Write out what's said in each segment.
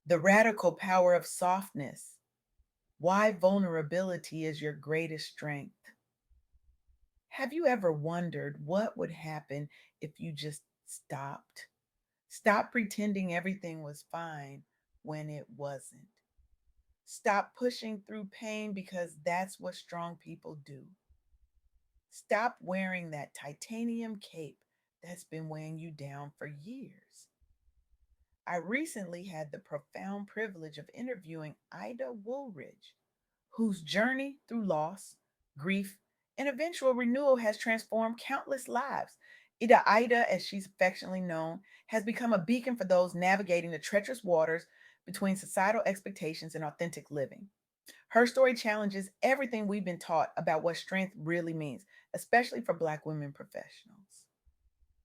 The radical power of softness. Why vulnerability is your greatest strength. Have you ever wondered what would happen if you just stopped? Stop pretending everything was fine when it wasn't. Stop pushing through pain because that's what strong people do. Stop wearing that titanium cape that's been weighing you down for years. I recently had the profound privilege of interviewing Ida Woolridge, whose journey through loss, grief, and eventual renewal has transformed countless lives. Ida, as she's affectionately known, has become a beacon for those navigating the treacherous waters between societal expectations and authentic living. Her story challenges everything we've been taught about what strength really means, especially for Black women professionals.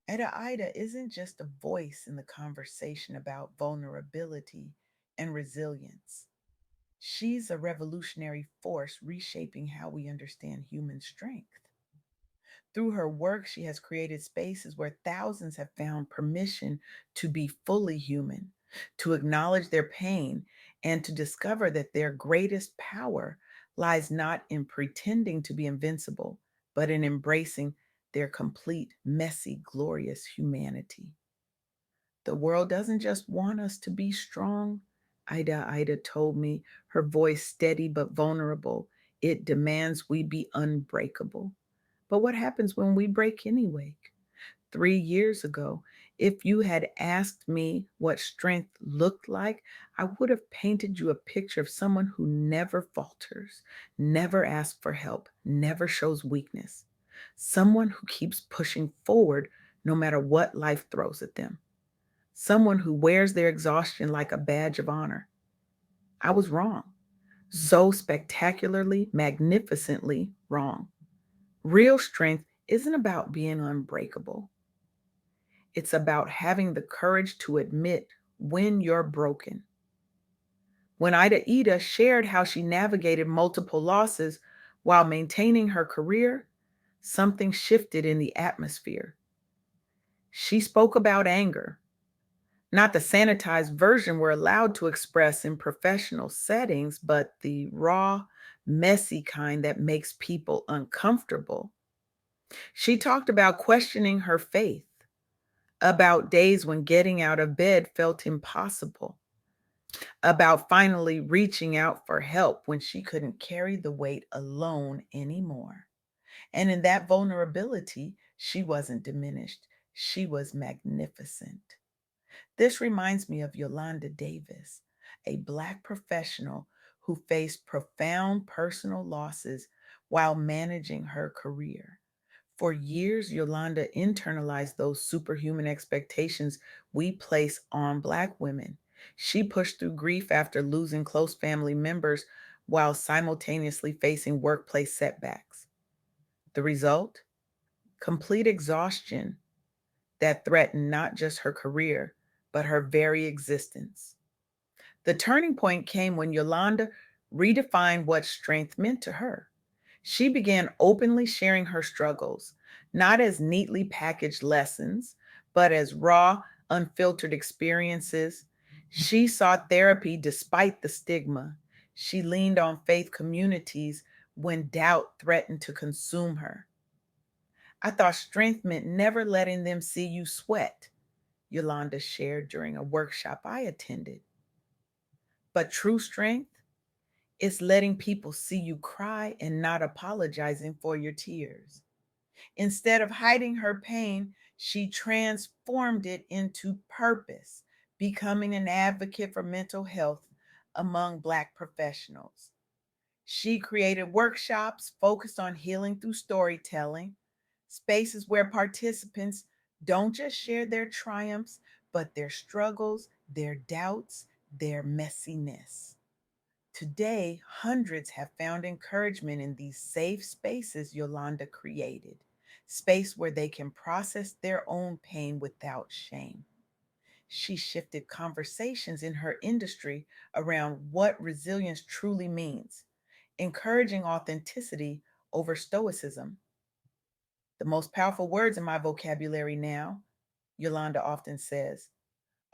Ida isn't just a voice in the conversation about vulnerability and resilience. She's a revolutionary force reshaping how we understand human strength. Through her work, she has created spaces where thousands have found permission to be fully human, to acknowledge their pain, and to discover that their greatest power lies not in pretending to be invincible, but in embracing their complete, messy, glorious humanity. The world doesn't just want us to be strong. Ida told me, her voice steady but vulnerable. It demands we be unbreakable. But what happens when we break anyway? 3 years ago, if you had asked me what strength looked like, I would have painted you a picture of someone who never falters, never asks for help, never shows weakness. Someone who keeps pushing forward no matter what life throws at them. Someone who wears their exhaustion like a badge of honor. I was wrong. So spectacularly, magnificently wrong. Real strength isn't about being unbreakable. It's about having the courage to admit when you're broken. When Ida shared how she navigated multiple losses while maintaining her career, something shifted in the atmosphere. She spoke about anger, not the sanitized version we're allowed to express in professional settings, but the raw, messy kind that makes people uncomfortable. She talked about questioning her faith, about days when getting out of bed felt impossible, about finally reaching out for help when she couldn't carry the weight alone anymore. And in that vulnerability, she wasn't diminished, she was magnificent. This reminds me of Yolanda Davis, a Black professional who faced profound personal losses while managing her career. For years, Yolanda internalized those superhuman expectations we place on Black women. She pushed through grief after losing close family members while simultaneously facing workplace setbacks. The result? Complete exhaustion that threatened not just her career, but her very existence. The turning point came when Yolanda redefined what strength meant to her. She began openly sharing her struggles, not as neatly packaged lessons, but as raw, unfiltered experiences. She sought therapy despite the stigma. She leaned on faith communities when doubt threatened to consume her. I thought strength meant never letting them see you sweat, Yolanda shared during a workshop I attended. But true strength is letting people see you cry and not apologizing for your tears. Instead of hiding her pain, she transformed it into purpose, becoming an advocate for mental health among Black professionals. She created workshops focused on healing through storytelling, spaces where participants don't just share their triumphs, but their struggles, their doubts, their messiness. Today, hundreds have found encouragement in these safe spaces Yolanda created, space where they can process their own pain without shame. She shifted conversations in her industry around what resilience truly means, encouraging authenticity over stoicism. The most powerful words in my vocabulary now, Yolanda often says,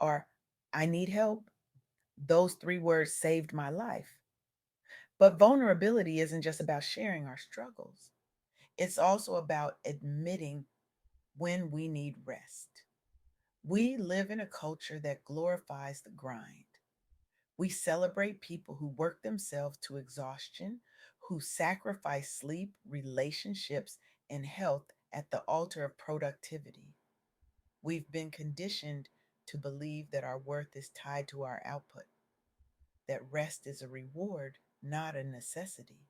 are I need help, Those three words saved my life. But vulnerability isn't just about sharing our struggles, it's also about admitting when we need rest. We live in a culture that glorifies the grind. We celebrate people who work themselves to exhaustion, who sacrifice sleep, relationships, and health at the altar of productivity. We've been conditioned to believe that our worth is tied to our output, that rest is a reward, not a necessity.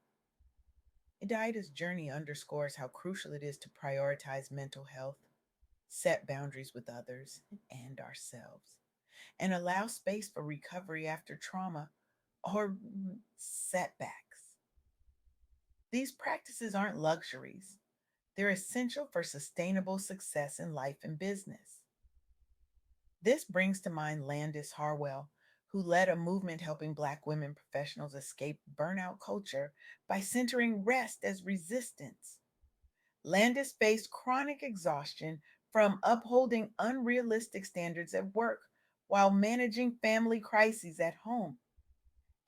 Ida's journey underscores how crucial it is to prioritize mental health, set boundaries with others and ourselves, and allow space for recovery after trauma or setbacks. These practices aren't luxuries, they're essential for sustainable success in life and business. This brings to mind Landis Harwell, who led a movement helping Black women professionals escape burnout culture by centering rest as resistance. Landis faced chronic exhaustion from upholding unrealistic standards at work while managing family crises at home.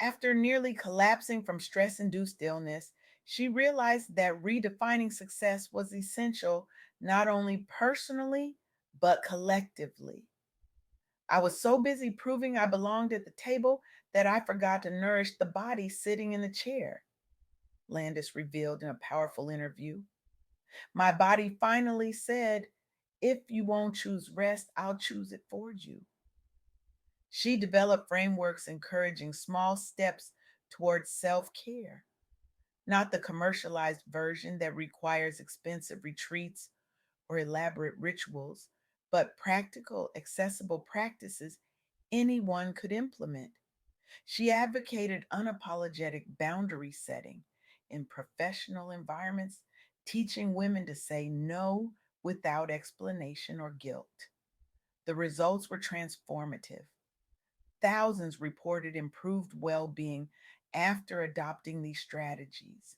After nearly collapsing from stress induced illness, she realized that redefining success was essential not only personally, but collectively. I was so busy proving I belonged at the table that I forgot to nourish the body sitting in the chair, Landis revealed in a powerful interview. My body finally said, if you won't choose rest, I'll choose it for you. She developed frameworks encouraging small steps towards self care, not the commercialized version that requires expensive retreats or elaborate rituals, but practical, accessible practices anyone could implement. She advocated unapologetic boundary setting in professional environments, teaching women to say no without explanation or guilt. The results were transformative. Thousands reported improved well being after adopting these strategies,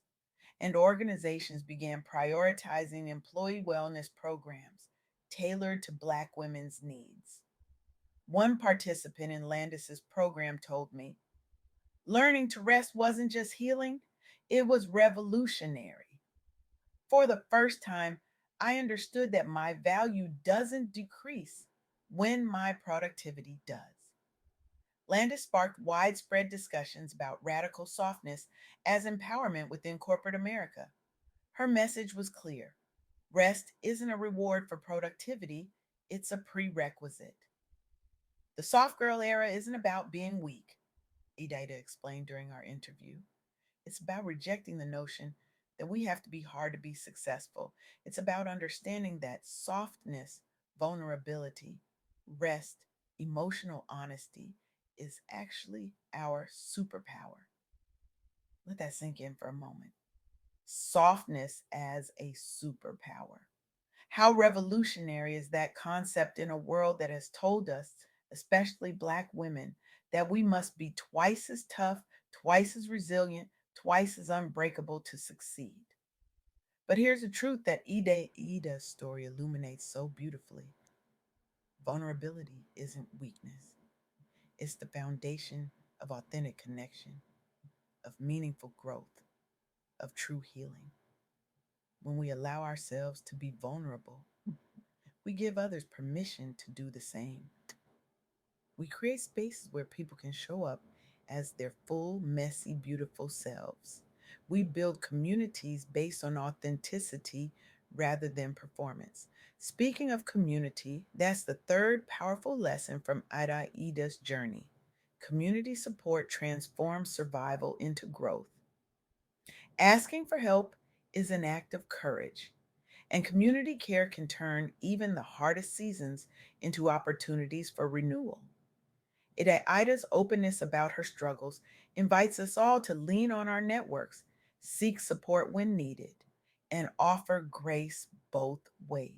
and organizations began prioritizing employee wellness programs tailored to Black women's needs. One participant in Landis's program told me, learning to rest wasn't just healing, it was revolutionary. For the first time, I understood that my value doesn't decrease when my productivity does. Landis sparked widespread discussions about radical softness as empowerment within corporate America. Her message was clear: rest isn't a reward for productivity, it's a prerequisite. The soft girl era isn't about being weak, Ida explained during our interview. It's about rejecting the notion that we have to be hard to be successful. It's about understanding that softness, vulnerability, rest, emotional honesty is actually our superpower. Let that sink in for a moment. Softness as a superpower. How revolutionary is that concept in a world that has told us, especially Black women, that we must be twice as tough, twice as resilient, twice as unbreakable to succeed? But here's the truth that Ida's story illuminates so beautifully: vulnerability isn't weakness, it's the foundation of authentic connection, of meaningful growth, of true healing. When we allow ourselves to be vulnerable, we give others permission to do the same. We create spaces where people can show up as their full, messy, beautiful selves. We build communities based on authenticity rather than performance. Speaking of community, that's the third powerful lesson from Ida's journey. Community support transforms survival into growth. Asking for help is an act of courage, and community care can turn even the hardest seasons into opportunities for renewal. Ida's openness about her struggles invites us all to lean on our networks, seek support when needed, and offer grace both ways.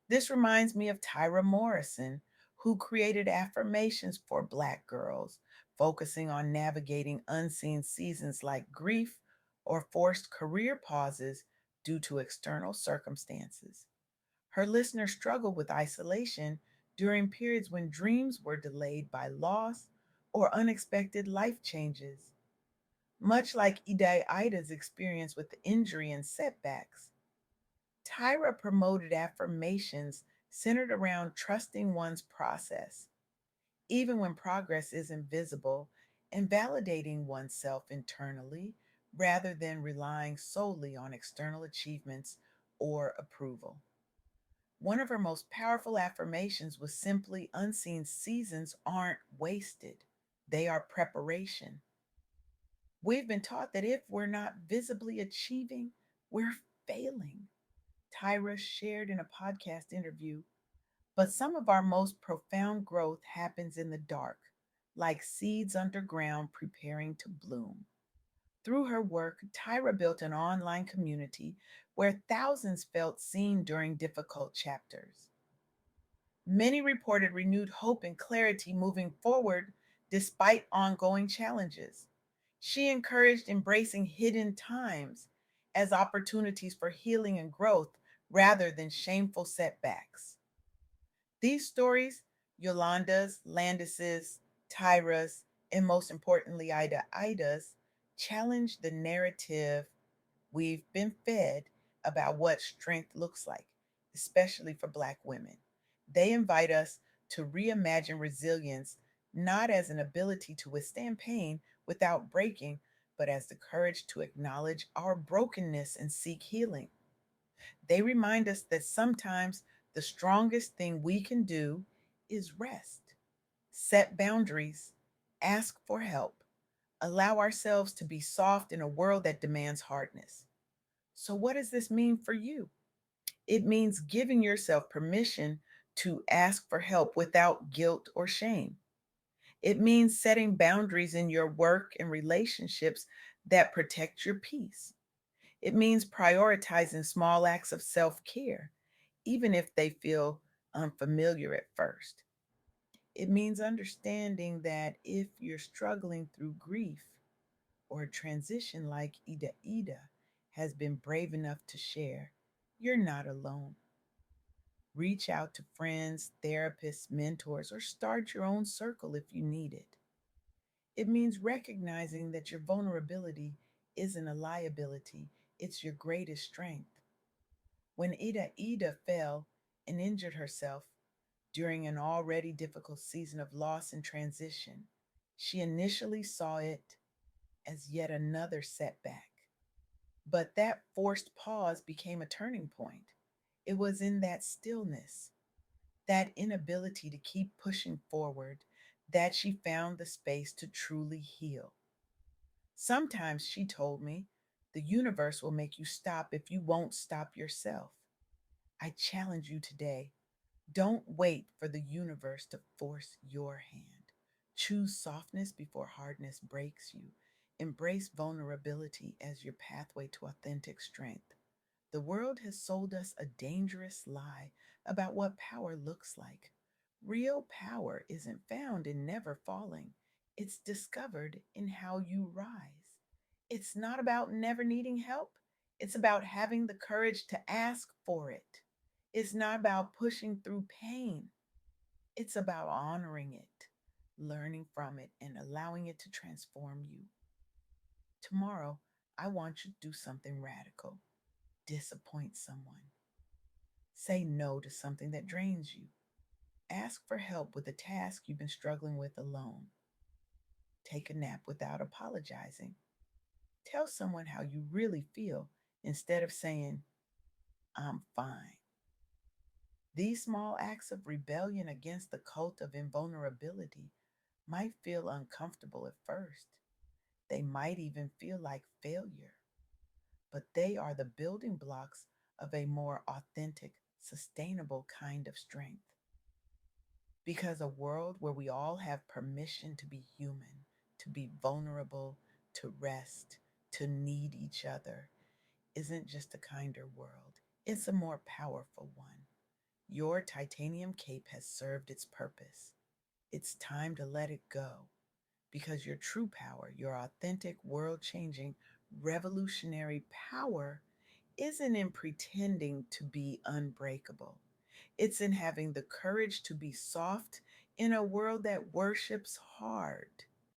This reminds me of Tyra Morrison, who created affirmations for Black girls, focusing on navigating unseen seasons like grief or forced career pauses due to external circumstances. Her listeners struggled with isolation during periods when dreams were delayed by loss or unexpected life changes. Much like Ida's experience with injury and setbacks, Tyra promoted affirmations centered around trusting one's process, even when progress isn't visible, and validating oneself internally rather than relying solely on external achievements or approval. One of her most powerful affirmations was simply unseen seasons aren't wasted, they are preparation. We've been taught that if we're not visibly achieving, we're failing. Tyra shared in a podcast interview, but some of our most profound growth happens in the dark, like seeds underground preparing to bloom. Through her work, Tyra built an online community where thousands felt seen during difficult chapters. Many reported renewed hope and clarity moving forward despite ongoing challenges. She encouraged embracing hidden times as opportunities for healing and growth rather than shameful setbacks. These stories, Yolanda's, Landis's, Tyra's, and most importantly, Ida's, challenge the narrative we've been fed about what strength looks like, especially for Black women. They invite us to reimagine resilience not as an ability to withstand pain without breaking, but as the courage to acknowledge our brokenness and seek healing. They remind us that sometimes the strongest thing we can do is rest, set boundaries, ask for help, allow ourselves to be soft in a world that demands hardness. So, what does this mean for you? It means giving yourself permission to ask for help without guilt or shame. It means setting boundaries in your work and relationships that protect your peace. It means prioritizing small acts of self care, even if they feel unfamiliar at first. It means understanding that if you're struggling through grief or a transition like Ida has been brave enough to share, you're not alone. Reach out to friends, therapists, mentors, or start your own circle if you need it. It means recognizing that your vulnerability isn't a liability, it's your greatest strength. When Ida fell and injured herself during an already difficult season of loss and transition, she initially saw it as yet another setback. But that forced pause became a turning point. It was in that stillness, that inability to keep pushing forward, that she found the space to truly heal. Sometimes, she told me, the universe will make you stop if you won't stop yourself. I challenge you today. Don't wait for the universe to force your hand. Choose softness before hardness breaks you. Embrace vulnerability as your pathway to authentic strength. The world has sold us a dangerous lie about what power looks like. Real power isn't found in never falling, it's discovered in how you rise. It's not about never needing help, it's about having the courage to ask for it. It's not about pushing through pain, it's about honoring it, learning from it, and allowing it to transform you. Tomorrow, I want you to do something radical. Disappoint someone. Say no to something that drains you. Ask for help with a task you've been struggling with alone. Take a nap without apologizing. Tell someone how you really feel instead of saying, I'm fine. These small acts of rebellion against the cult of invulnerability might feel uncomfortable at first. They might even feel like failure, but they are the building blocks of a more authentic, sustainable kind of strength. Because a world where we all have permission to be human, to be vulnerable, to rest, to need each other, isn't just a kinder world, it's a more powerful one. Your titanium cape has served its purpose. It's time to let it go because your true power, your authentic, world changing, revolutionary power, isn't in pretending to be unbreakable. It's in having the courage to be soft In a world that worships hard,